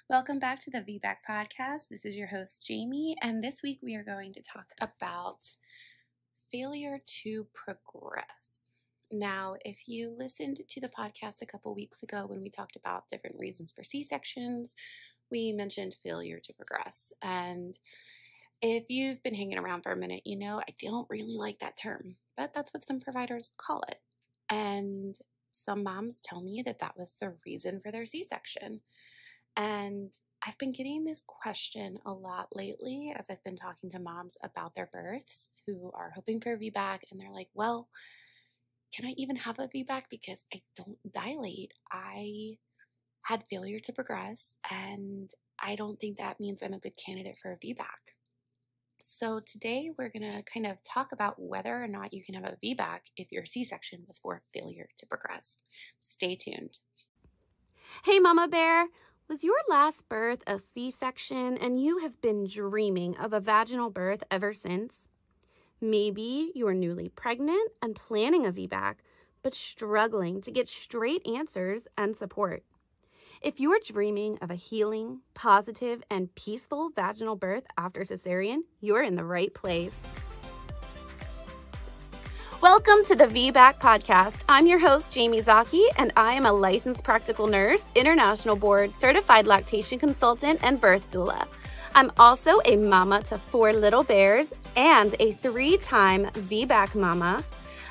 Welcome back to the VBAC podcast. This is your host, Jamie, and this week we are going to talk about failure to progress. Now, if you listened to the podcast a couple weeks ago when we talked about different reasons for C-sections, we mentioned failure to progress. And if you've been hanging around for a minute, you know I don't really like that term, but that's what some providers call it. And some moms tell me that that was the reason for their C-section. And I've been getting this question a lot lately as I've been talking to moms about their births who are hoping for a VBAC, and they're like, well, can I even have a VBAC because I don't dilate? I had failure to progress, and I don't think that means I'm a good candidate for a VBAC. So today we're going to kind of talk about whether or not you can have a VBAC if your C-section was for failure to progress. Stay tuned. Hey Mama Bear, was your last birth a C-section and you have been dreaming of a vaginal birth ever since? Maybe you are newly pregnant and planning a VBAC, but struggling to get straight answers and support. If you're dreaming of a healing, positive, and peaceful vaginal birth after cesarean, you're in the right place. Welcome to the VBAC podcast. I'm your host, Jamie Zaki, and I am a licensed practical nurse, international board, certified lactation consultant, and birth doula. I'm also a mama to 4 little bears and a 3-time VBAC mama.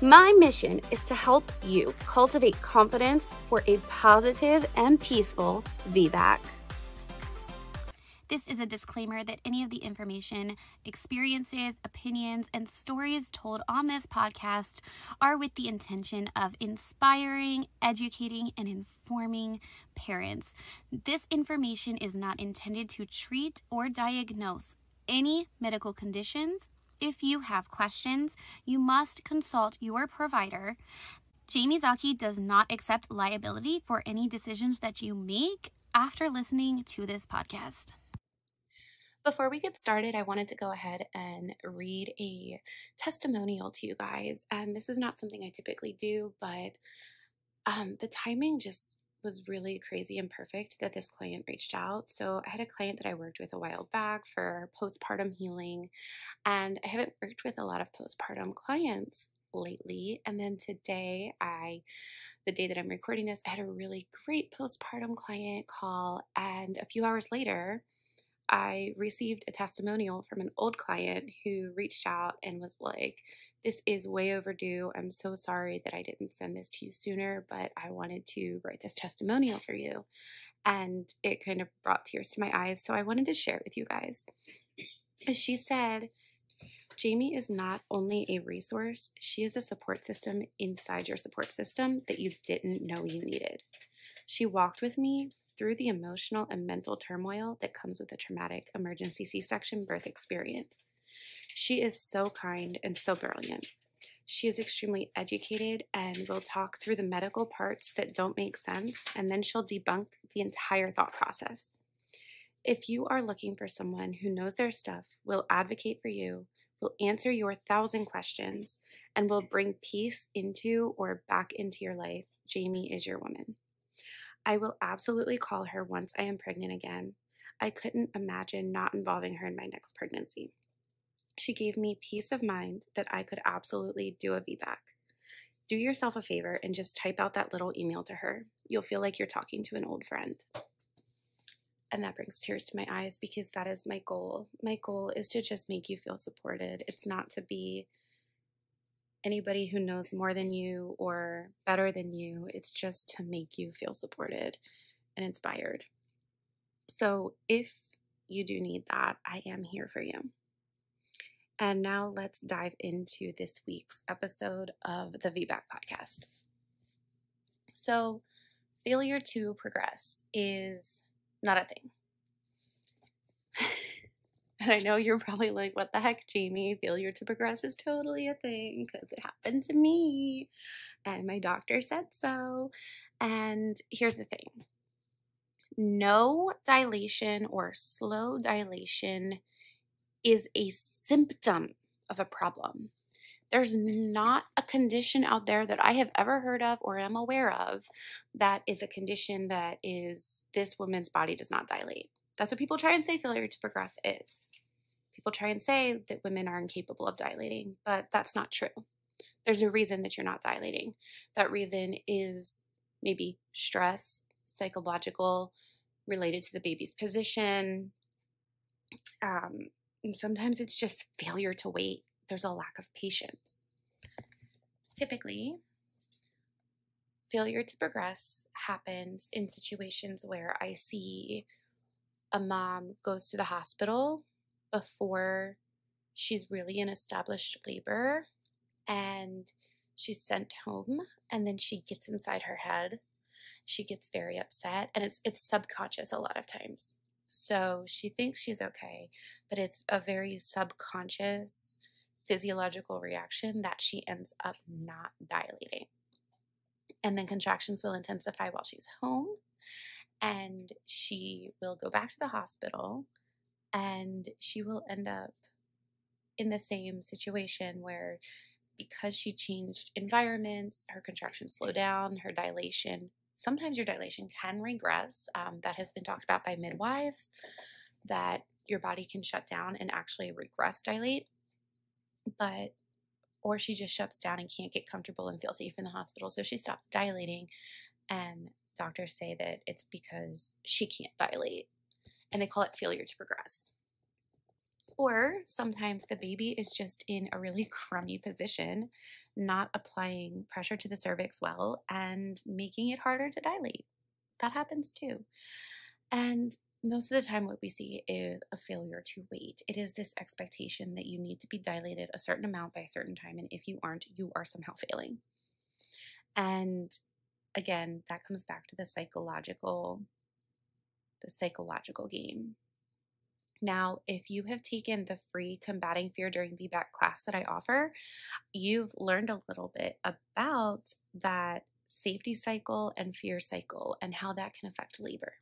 My mission is to help you cultivate confidence for a positive and peaceful VBAC. This is a disclaimer that any of the information, experiences, opinions, and stories told on this podcast are with the intention of inspiring, educating, and informing parents. This information is not intended to treat or diagnose any medical conditions. If you have questions, you must consult your provider. Jamie Zaki does not accept liability for any decisions that you make after listening to this podcast. Before we get started, I wanted to go ahead and read a testimonial to you guys. And this is not something I typically do, but the timing just was really crazy and perfect that this client reached out. So I had a client that I worked with a while back for postpartum healing, and I haven't worked with a lot of postpartum clients lately. And then today, the day that I'm recording this, I had a really great postpartum client call, and a few hours later, I received a testimonial from an old client who reached out and was like, this is way overdue. I'm so sorry that I didn't send this to you sooner, but I wanted to write this testimonial for you. And it kind of brought tears to my eyes. So I wanted to share it with you guys. She said, Jamie is not only a resource, she is a support system inside your support system that you didn't know you needed. She walked with me through the emotional and mental turmoil that comes with a traumatic emergency C-section birth experience. She is so kind and so brilliant. She is extremely educated and will talk through the medical parts that don't make sense, and then she'll debunk the entire thought process. If you are looking for someone who knows their stuff, will advocate for you, will answer your 1,000 questions, and will bring peace into or back into your life, Jamie is your woman. I will absolutely call her once I am pregnant again. I couldn't imagine not involving her in my next pregnancy. She gave me peace of mind that I could absolutely do a VBAC. Do yourself a favor and just type out that little email to her. You'll feel like you're talking to an old friend. And that brings tears to my eyes because that is my goal. My goal is to just make you feel supported. It's not to be anybody who knows more than you or better than you. It's just to make you feel supported and inspired. So if you do need that, I am here for you. And now let's dive into this week's episode of the VBAC podcast. So failure to progress is not a thing. And I know you're probably like, what the heck, Jamie? Failure to progress is totally a thing because it happened to me and my doctor said so. And here's the thing. No dilation or slow dilation is a symptom of a problem. There's not a condition out there that I have ever heard of or am aware of that is a condition that is this woman's body does not dilate. That's what people try and say failure to progress is. People try and say that women are incapable of dilating, but that's not true. There's a reason that you're not dilating. That reason is maybe stress, psychological, related to the baby's position. And sometimes it's just failure to wait. There's a lack of patience. Typically, failure to progress happens in situations where I see a mom goes to the hospital before she's really in established labor and she's sent home, and then she gets inside her head. She gets very upset, and it's subconscious a lot of times. So she thinks she's okay, but it's a very subconscious physiological reaction that she ends up not dilating. And then contractions will intensify while she's home, and she will go back to the hospital, and she will end up in the same situation where, because she changed environments, her contractions slow down, her dilation, sometimes your dilation can regress. That has been talked about by midwives, that your body can shut down and actually regress dilate. Or she just shuts down and can't get comfortable and feel safe in the hospital, so she stops dilating, and doctors say that it's because she can't dilate, and they call it failure to progress. Or sometimes the baby is just in a really crummy position, not applying pressure to the cervix well and making it harder to dilate. That happens too. And most of the time what we see is a failure to wait. It is this expectation that you need to be dilated a certain amount by a certain time, and if you aren't, you are somehow failing. And again, that comes back to the psychological game. Now, if you have taken the free Combating Fear During VBAC class that I offer, you've learned a little bit about that safety cycle and fear cycle and how that can affect labor.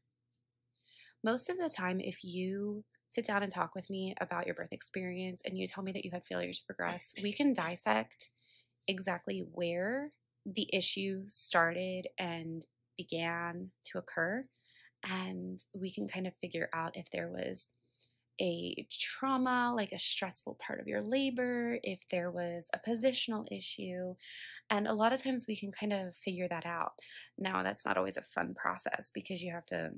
Most of the time, if you sit down and talk with me about your birth experience and you tell me that you had failure to progress, we can dissect exactly where the issue started and began to occur, and we can kind of figure out if there was a trauma, like a stressful part of your labor, if there was a positional issue. And a lot of times we can kind of figure that out. Now, that's not always a fun process because you have to,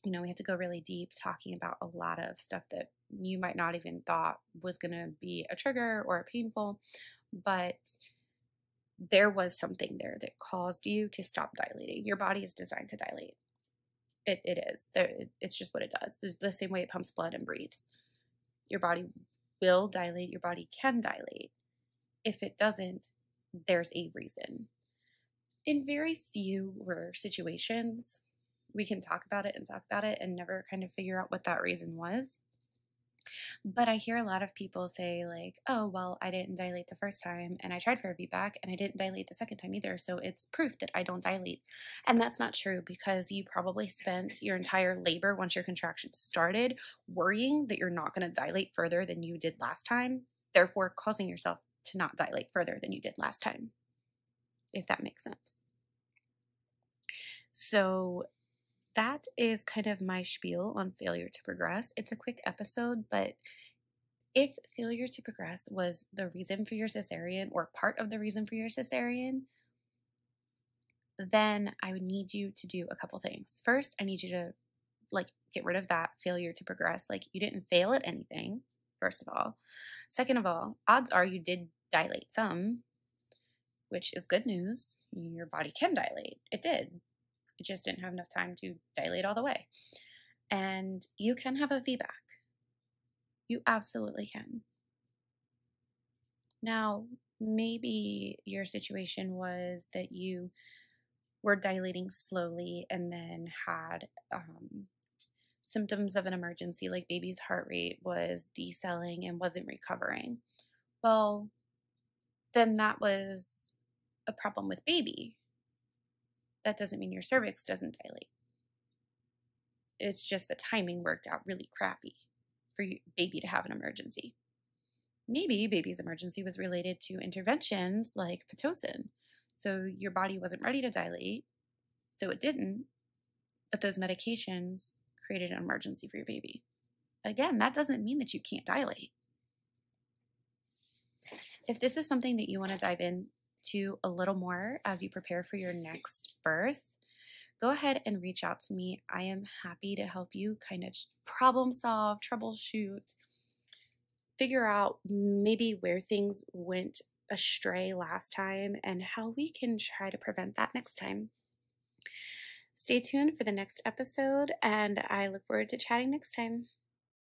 we have to go really deep talking about a lot of stuff that you might not even thought was going to be a trigger or a painful, but there was something there that caused you to stop dilating. Your body is designed to dilate. It is. It's just what it does. It's the same way it pumps blood and breathes. Your body will dilate. Your body can dilate. If it doesn't, there's a reason. In very few rare situations, we can talk about it and never kind of figure out what that reason was. But I hear a lot of people say like, oh, well, I didn't dilate the first time and I tried for a VBAC and I didn't dilate the second time either. So it's proof that I don't dilate. And that's not true, because you probably spent your entire labor once your contractions started worrying that you're not going to dilate further than you did last time, therefore causing yourself to not dilate further than you did last time, if that makes sense. So that is kind of my spiel on failure to progress. It's a quick episode, but if failure to progress was the reason for your cesarean or part of the reason for your cesarean, then I would need you to do a couple things. First, I need you to get rid of that failure to progress. You didn't fail at anything, first of all. Second of all, odds are you did dilate some, which is good news. Your body can dilate. It did. It just didn't have enough time to dilate all the way. And you can have a VBAC. You absolutely can. Now, maybe your situation was that you were dilating slowly and then had symptoms of an emergency, like baby's heart rate was decelling and wasn't recovering. Well, then that was a problem with baby. That doesn't mean your cervix doesn't dilate. It's just the timing worked out really crappy for your baby to have an emergency. Maybe baby's emergency was related to interventions like Pitocin. So your body wasn't ready to dilate, so it didn't, but those medications created an emergency for your baby. Again, that doesn't mean that you can't dilate. If this is something that you want to dive into a little more as you prepare for your next birth, go ahead and reach out to me. I am happy to help you kind of problem solve, troubleshoot, figure out maybe where things went astray last time and how we can try to prevent that next time. Stay tuned for the next episode, and I look forward to chatting next time.